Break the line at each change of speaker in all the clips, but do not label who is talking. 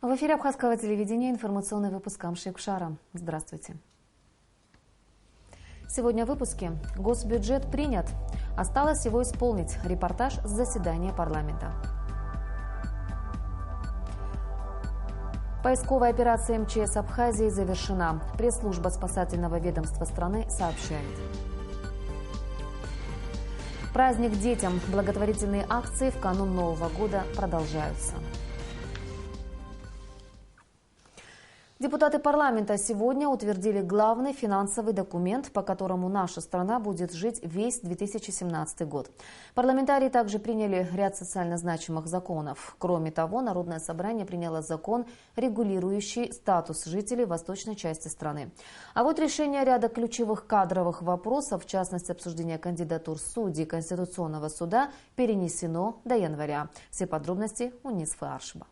В эфире Абхазского телевидения информационный выпуск Амшикшара. Здравствуйте. Сегодня в выпуске. Госбюджет принят. Осталось его исполнить. Репортаж с заседания парламента. Поисковая операция МЧС Абхазии завершена. Пресс-служба спасательного ведомства страны сообщает. Праздник детям. Благотворительные акции в канун Нового года продолжаются. Депутаты парламента сегодня утвердили главный финансовый документ, по которому наша страна будет жить весь 2017 год. Парламентарии также приняли ряд социально значимых законов. Кроме того, Народное собрание приняло закон, регулирующий статус жителей восточной части страны. А вот решение ряда ключевых кадровых вопросов, в частности обсуждение кандидатур судей Конституционного суда, перенесено до января. Все подробности у Нисфы Аршба.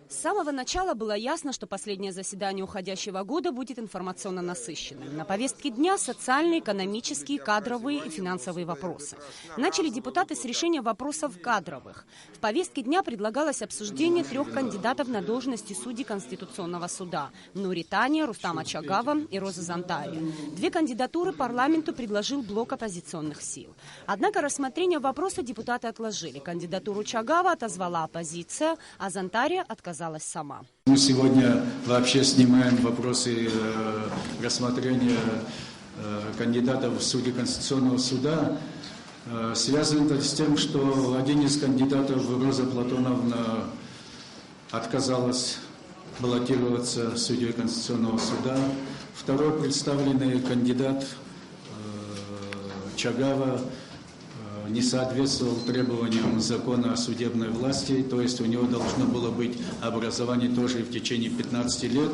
С самого начала было ясно, что последнее заседание уходящего года будет информационно насыщенным. На повестке дня социальные, экономические, кадровые и финансовые вопросы. Начали депутаты с решения вопросов кадровых. В повестке дня предлагалось обсуждение 3 кандидатов на должности судей Конституционного суда – Нури Тания, Рустама Чагава и Роза Зантария. 2 кандидатуры парламенту предложил блок оппозиционных сил. Однако рассмотрение вопроса депутаты отложили. Кандидатуру Чагава отозвала оппозиция, а Зантария отказалась сама.
Мы сегодня вообще снимаем вопросы рассмотрения кандидатов в судьи Конституционного суда. Связано это с тем, что один из кандидатов, Роза Платоновна, отказалась баллотироваться судьей Конституционного суда. Второй представленный кандидат Чагава не соответствовал требованиям закона о судебной власти, то есть у него должно было быть образование тоже в течение 15 лет.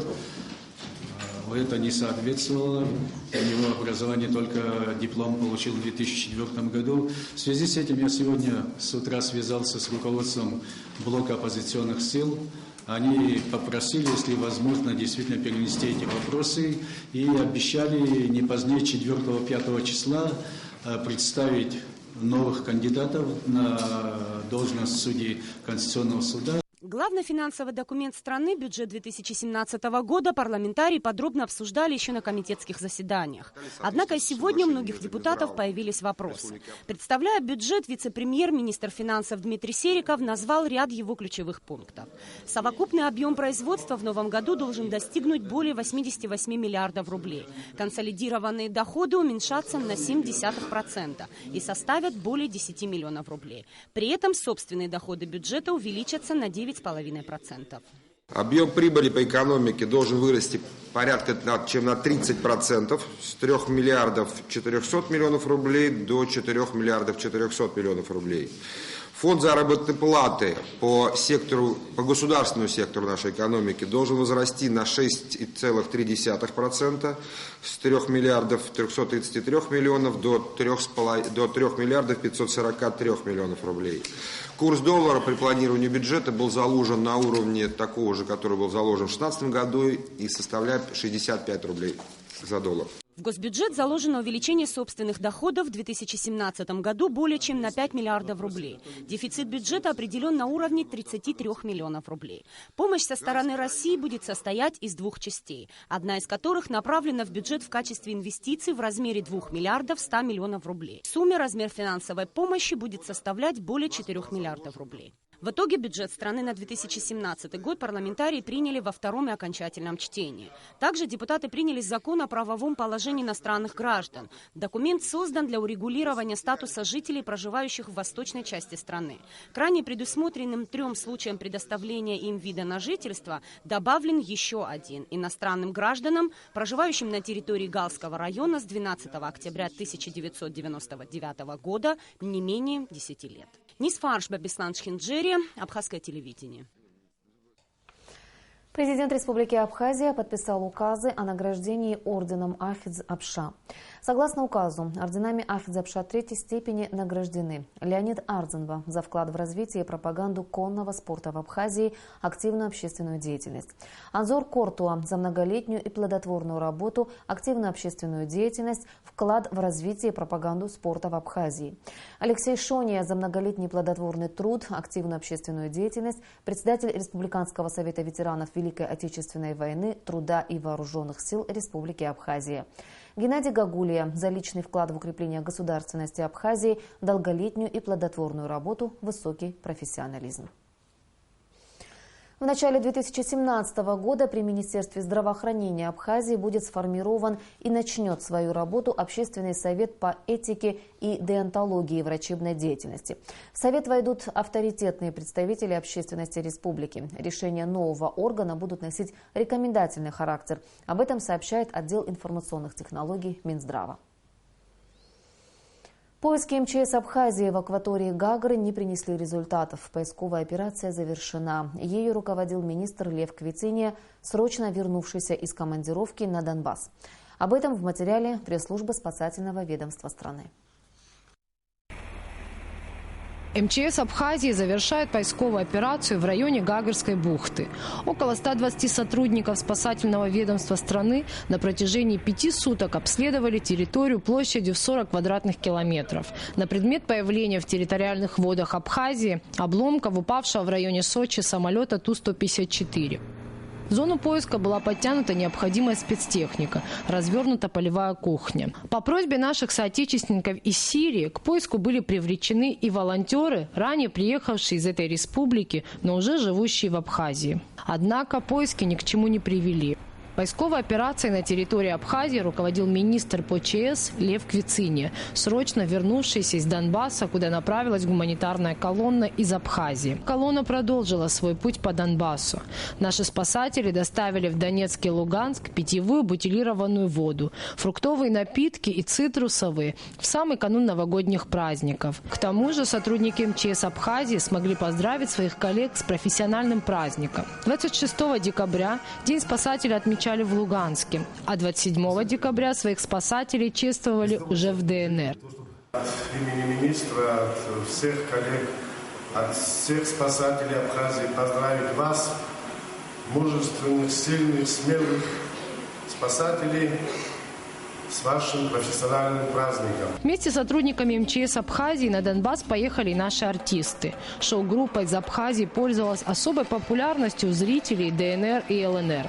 Это не соответствовало. У него образование только диплом получил в 2004 году. В связи с этим я сегодня с утра связался с руководством блока оппозиционных сил. Они попросили, если возможно, действительно перенести эти вопросы и обещали не позднее 4-5 числа представить новых кандидатов на должность судей Конституционного суда.
Главный финансовый документ страны, бюджет 2017 года, парламентарии подробно обсуждали еще на комитетских заседаниях. Однако сегодня у многих депутатов появились вопросы. Представляя бюджет, вице-премьер-министр финансов Дмитрий Сериков назвал ряд его ключевых пунктов. Совокупный объем производства в новом году должен достигнуть более 88 миллиардов рублей. Консолидированные доходы уменьшатся на 0,7% и составят более 10 миллионов рублей. При этом собственные доходы бюджета увеличатся на 9,5%.
Объем прибыли по экономике должен вырасти порядка чем на 30%, с 3 миллиардов 400 миллионов рублей до 4 миллиардов 400 миллионов рублей. Фонд заработной платы по государственному сектору нашей экономики должен возрасти на 6,3%, с 3 миллиардов 333 миллионов до 3 миллиардов 543 миллионов рублей. Курс доллара при планировании бюджета был заложен на уровне такого же, который был заложен в 2016 году, и составляет 65 рублей за доллар.
В госбюджет заложено увеличение собственных доходов в 2017 году более чем на 5 миллиардов рублей. Дефицит бюджета определен на уровне 33 миллионов рублей. Помощь со стороны России будет состоять из 2 частей, одна из которых направлена в бюджет в качестве инвестиций в размере 2 миллиардов 100 миллионов рублей. В сумме размер финансовой помощи будет составлять более 4 миллиардов рублей. В итоге бюджет страны на 2017 год парламентарии приняли во втором и окончательном чтении. Также депутаты приняли закон о правовом положении иностранных граждан. Документ создан для урегулирования статуса жителей, проживающих в восточной части страны. К ранее предусмотренным 3 случаям предоставления им вида на жительство добавлен еще один – иностранным гражданам, проживающим на территории Галского района с 12 октября 1999 года не менее 10 лет. Нисфа Аршба, Беслан Шхинджери, Абхазское телевидение.
Президент Республики Абхазия подписал указы о награждении орденом Афидз Апша. Согласно указу, орденами Ахтзапша третьей степени награждены Леонид Ардзенба за вклад в развитие и пропаганду конного спорта в Абхазии, активную общественную деятельность. Анзор Кортуа за многолетнюю и плодотворную работу, активную общественную деятельность, вклад в развитие и пропаганду спорта в Абхазии. Алексей Шония за многолетний плодотворный труд, активную общественную деятельность, председатель Республиканского совета ветеранов Великой Отечественной войны, труда и вооруженных сил Республики Абхазия. Геннадий Гагулия за личный вклад в укрепление государственности Абхазии, долголетнюю и плодотворную работу, высокий профессионализм. В начале 2017 года при Министерстве здравоохранения Абхазии будет сформирован и начнет свою работу Общественный совет по этике и деонтологии врачебной деятельности. В совет войдут авторитетные представители общественности республики. Решения нового органа будут носить рекомендательный характер. Об этом сообщает отдел информационных технологий Минздрава. Поиски МЧС Абхазии в акватории Гагры не принесли результатов. Поисковая операция завершена. Ею руководил министр Лев Квициния, срочно вернувшийся из командировки на Донбасс. Об этом в материале пресс-службы спасательного ведомства страны.
МЧС Абхазии завершает поисковую операцию в районе Гагрской бухты. Около 120 сотрудников спасательного ведомства страны на протяжении 5 суток обследовали территорию площадью в 40 квадратных километров на предмет появления в территориальных водах Абхазии обломков упавшего в районе Сочи самолета Ту-154. В зону поиска была подтянута необходимая спецтехника, развернута полевая кухня. По просьбе наших соотечественников из Сирии к поиску были привлечены и волонтеры, ранее приехавшие из этой республики, но уже живущие в Абхазии. Однако поиски ни к чему не привели. Поисковой операцией на территории Абхазии руководил министр по ЧС Лев Квициния, срочно вернувшийся из Донбасса, куда направилась гуманитарная колонна из Абхазии. Колонна продолжила свой путь по Донбассу. Наши спасатели доставили в Донецк и Луганск питьевую бутилированную воду, фруктовые напитки и цитрусовые в самый канун новогодних праздников. К тому же сотрудники МЧС Абхазии смогли поздравить своих коллег с профессиональным праздником. 26 декабря День спасателя отмечали в Луганске, а 27 декабря своих спасателей чествовали уже в ДНР.
От имени министра, от всех коллег, от всех спасателей Абхазии поздравить вас, мужественных, сильных, смелых спасателей, с вашим профессиональным праздником.
Вместе с сотрудниками МЧС Абхазии на Донбасс поехали и наши артисты. Шоу-группа из Абхазии пользовалась особой популярностью у зрителей ДНР и ЛНР.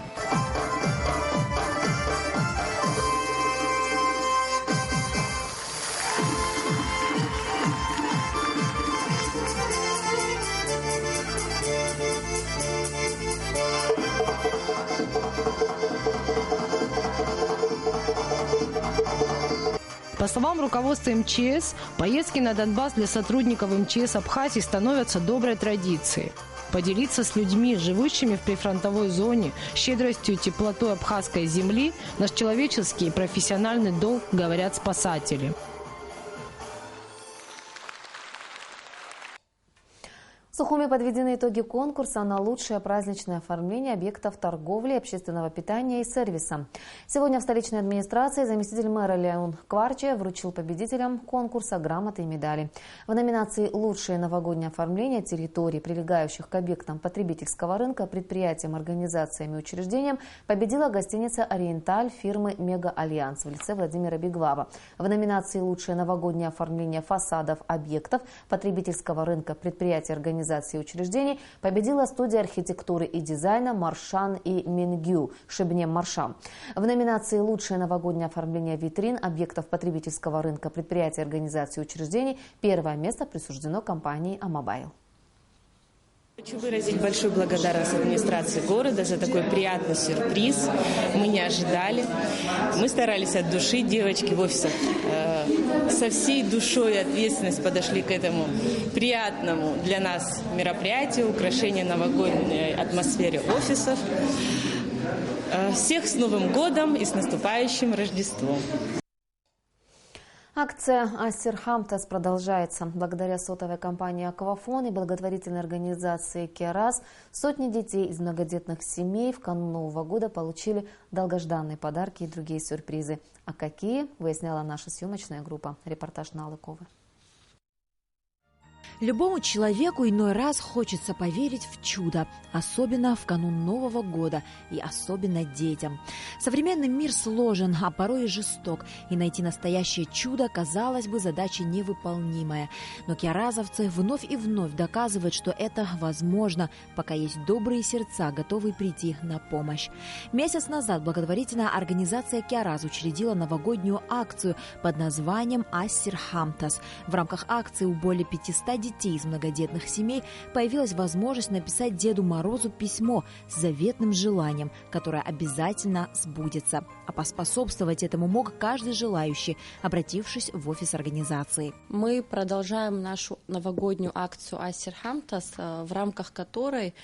По словам руководства МЧС, поездки на Донбасс для сотрудников МЧС Абхазии становятся доброй традицией. Поделиться с людьми, живущими в прифронтовой зоне, щедростью и теплотой абхазской земли – наш человеческий и профессиональный долг, говорят спасатели.
В Сухуми подведены итоги конкурса на лучшее праздничное оформление объектов торговли, общественного питания и сервиса. Сегодня в столичной администрации заместитель мэра Леон Кварче вручил победителям конкурса грамоты и медали. В номинации «Лучшее новогоднее оформление территорий, прилегающих к объектам потребительского рынка, предприятиям, организациям и учреждениям» победила гостиница «Ориенталь» фирмы «Мега Альянс» в лице Владимира Беглава. В номинации «Лучшее новогоднее оформление фасадов объектов потребительского рынка, предприятий, организаций и учреждений» победила студия архитектуры и дизайна «Маршан и Мингю» Шебнем Маршам. В номинации «Лучшее новогоднее оформление витрин объектов потребительского рынка, предприятий, организаций и учреждений» первое место присуждено компании «Амобайл».
Хочу выразить большую благодарность администрации города за такой приятный сюрприз. Мы не ожидали. Мы старались от души, девочки в офисах со всей душой и ответственностью подошли к этому приятному для нас мероприятию, украшению новогодней атмосферы офисов. Всех с Новым годом и с наступающим Рождеством!
Акция «Ассир Хамтас» продолжается. Благодаря сотовой компании «Аквафон» и благотворительной организации «Кераз» сотни детей из многодетных семей в канун Нового года получили долгожданные подарки и другие сюрпризы. А какие, выясняла наша съемочная группа. Репортаж Налы Ковы.
Любому человеку иной раз хочется поверить в чудо, особенно в канун Нового года и особенно детям. Современный мир сложен, а порой и жесток, и найти настоящее чудо, казалось бы, задача невыполнимая. Но керазовцы вновь и вновь доказывают, что это возможно, пока есть добрые сердца, готовые прийти на помощь. Месяц назад благотворительная организация «Кераз» учредила новогоднюю акцию под названием «Ассир Хамтас». В рамках акции у более 500 детей из многодетных семей появилась возможность написать Деду Морозу письмо с заветным желанием, которое обязательно сбудется. А поспособствовать этому мог каждый желающий, обратившись в офис организации.
Мы продолжаем нашу новогоднюю акцию «Ассир Хамтас», в рамках которой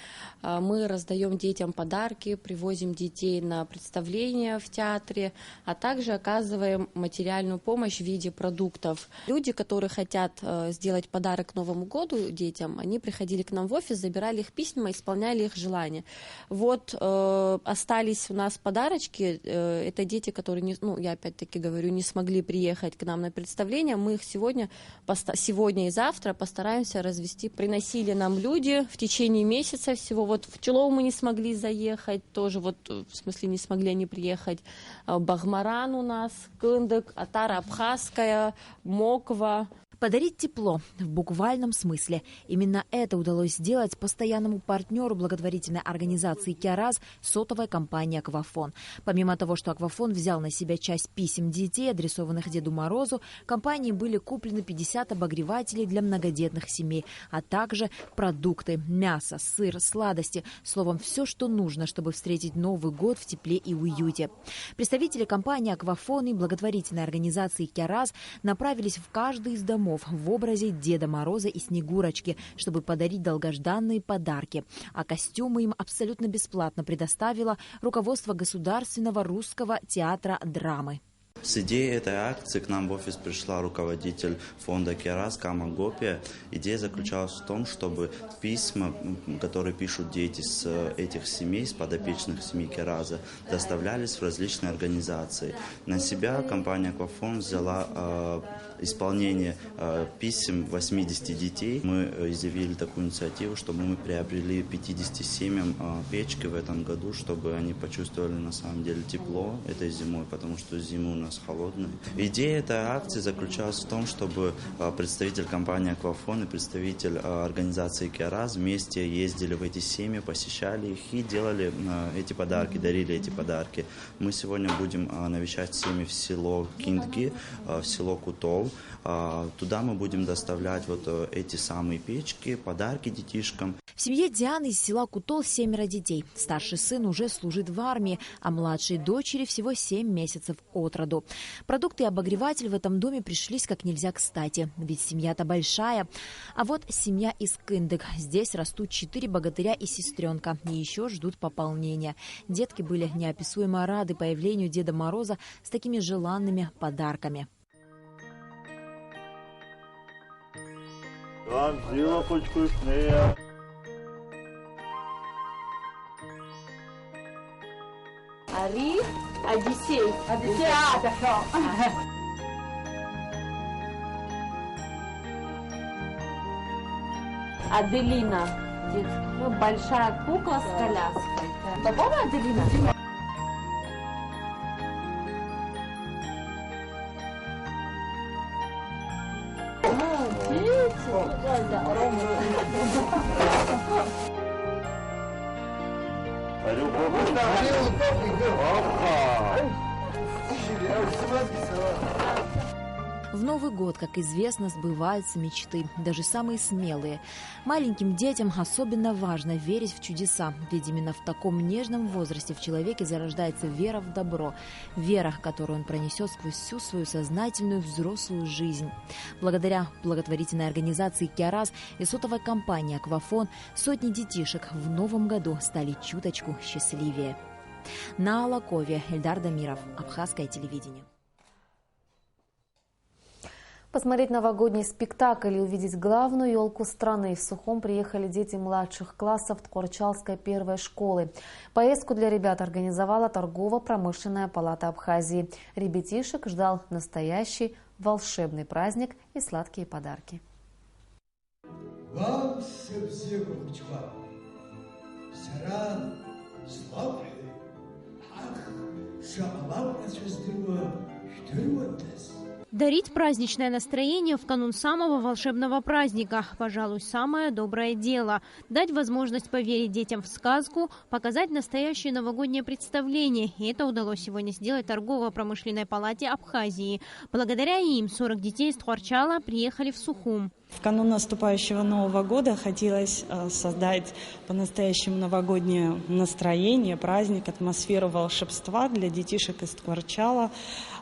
мы раздаем детям подарки, привозим детей на представления в театре, а также оказываем материальную помощь в виде продуктов. Люди, которые хотят сделать подарок к Новому году детям, они приходили к нам в офис, забирали их письма, исполняли их желания. Вот остались у нас подарочки, это дети, которые, я опять-таки говорю, не смогли приехать к нам на представление, мы их сегодня и завтра постараемся развести. Приносили нам люди в течение месяца всего, вот в Чулоу мы не смогли заехать, тоже в смысле не смогли они приехать, Багмаран у нас, Кындык, Атара Абхазская, Моква.
Подарить тепло в буквальном смысле. Именно это удалось сделать постоянному партнеру благотворительной организации «Кераз» сотовой компании «Аквафон». Помимо того, что «Аквафон» взял на себя часть писем детей, адресованных Деду Морозу, компании были куплены 50 обогревателей для многодетных семей, а также продукты, мясо, сыр, сладости. Словом, все, что нужно, чтобы встретить Новый год в тепле и уюте. Представители компании «Аквафон» и благотворительной организации «Кераз» направились в каждый из домов в образе Деда Мороза и Снегурочки, чтобы подарить долгожданные подарки. А костюмы им абсолютно бесплатно предоставило руководство Государственного русского театра драмы.
С идеей этой акции к нам в офис пришла руководитель фонда «Кераз» Кама Гопия. Идея заключалась в том, чтобы письма, которые пишут дети с этих семей, с подопечных семей Кераза, доставлялись в различные организации. На себя компания «Аквафон» взяла исполнение писем 80 детей. Мы изъявили такую инициативу, чтобы мы приобрели 50 семьям печки в этом году, чтобы они почувствовали на самом деле тепло этой зимой, потому что зимы у нас холодные. Идея этой акции заключалась в том, чтобы представитель компании «Аквафон» и представитель организации «Кераз» вместе ездили в эти семьи, посещали их и делали эти подарки, дарили эти подарки. Мы сегодня будем навещать семьи в село Киндги, в село Кутол. Туда мы будем доставлять эти самые печки, подарки детишкам.
В семье Дианы из села Кутол 7 детей. Старший сын уже служит в армии, а младшей дочери всего 7 месяцев от роду. Продукты и обогреватель в этом доме пришлись как нельзя кстати, ведь семья-то большая. А вот семья из Кындык. Здесь растут 4 богатыря и сестренка, и еще ждут пополнения. Детки были неописуемо рады появлению Деда Мороза с такими желанными подарками.
Ари, Одиссей. Аделина. Большая кукла с коляской. Какого Аделина?
В Новый год, как известно, сбываются мечты, даже самые смелые. Маленьким детям особенно важно верить в чудеса, ведь именно в таком нежном возрасте в человеке зарождается вера в добро, вера, которую он пронесет сквозь всю свою сознательную взрослую жизнь. Благодаря благотворительной организации «Кераз» и сотовой компании «Аквафон» сотни детишек в новом году стали чуточку счастливее. На Алакове, Эльдар Дамиров, Абхазское телевидение.
Посмотреть новогодний спектакль и увидеть главную елку страны в Сухум приехали дети младших классов Ткварчалской первой школы. Поездку для ребят организовала торгово-промышленная палата Абхазии. Ребятишек ждал настоящий волшебный праздник и сладкие подарки.
Дарить праздничное настроение в канун самого волшебного праздника – пожалуй, самое доброе дело. Дать возможность поверить детям в сказку, показать настоящее новогоднее представление. И это удалось сегодня сделать торгово-промышленной палате Абхазии. Благодаря им 40 детей из Ткварчала приехали в Сухум.
В канун наступающего Нового года хотелось создать по-настоящему новогоднее настроение, праздник, атмосферу волшебства для детишек из Ткварчала,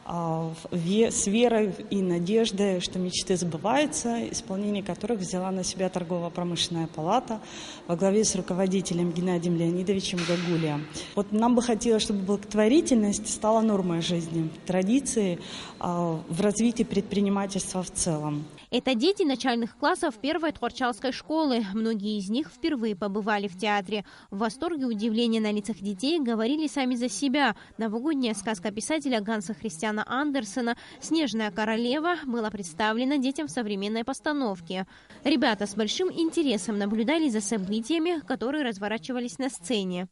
с верой и надеждой, что мечты сбываются, исполнение которых взяла на себя торгово-промышленная палата во главе с руководителем Геннадием Леонидовичем Гагулия. Вот нам бы хотелось, чтобы благотворительность стала нормой жизни, традицией в развитии предпринимательства в целом.
Это дети начальных классов первой Ткварчалской школы. Многие из них впервые побывали в театре. В восторге и удивлении на лицах детей говорили сами за себя. Новогодняя сказка писателя Ганса Христиана Андерсена «Снежная королева» была представлена детям в современной постановке. Ребята с большим интересом наблюдали за событиями, которые разворачивались на сцене.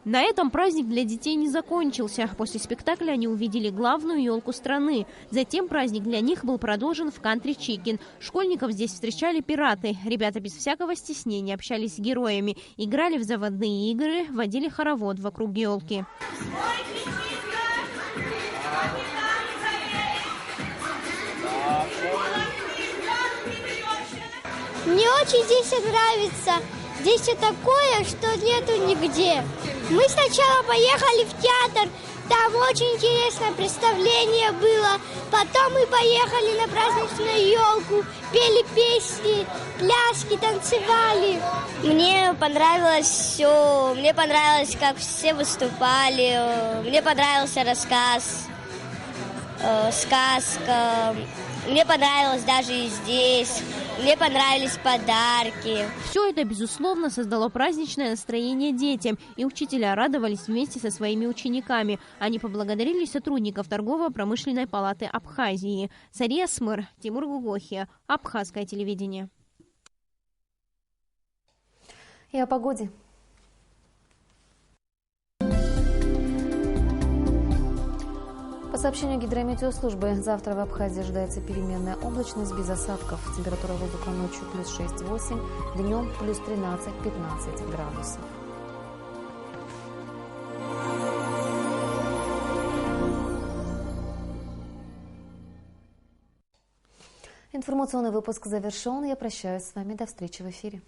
На этом праздник для детей не закончился. После спектакля они увидели главную елку страны. Затем праздник для них был продолжен в Кантри Чикен. Школьников здесь встречали пираты. Ребята без всякого стеснения общались с героями, играли в заводные игры, водили хоровод вокруг елки.
Мне очень здесь нравится. Здесь все такое, что нету нигде. Мы сначала поехали в театр, там очень интересное представление было. Потом мы поехали на праздничную елку, пели песни, пляски, танцевали. Мне понравилось все, мне понравилось, как все выступали, мне понравился рассказ, сказка. Мне понравилось даже и здесь. Мне понравились подарки.
Все это, безусловно, создало праздничное настроение детям. И учителя радовались вместе со своими учениками. Они поблагодарили сотрудников торгово-промышленной палаты Абхазии. Сария Смыр, Тимур Гугохи, Абхазское телевидение.
И о погоде. По сообщению гидрометеослужбы, завтра в Абхазии ожидается переменная облачность без осадков. Температура воздуха ночью плюс 6-8, днем плюс 13-15 градусов. Информационный выпуск завершен. Я прощаюсь с вами. До встречи в эфире.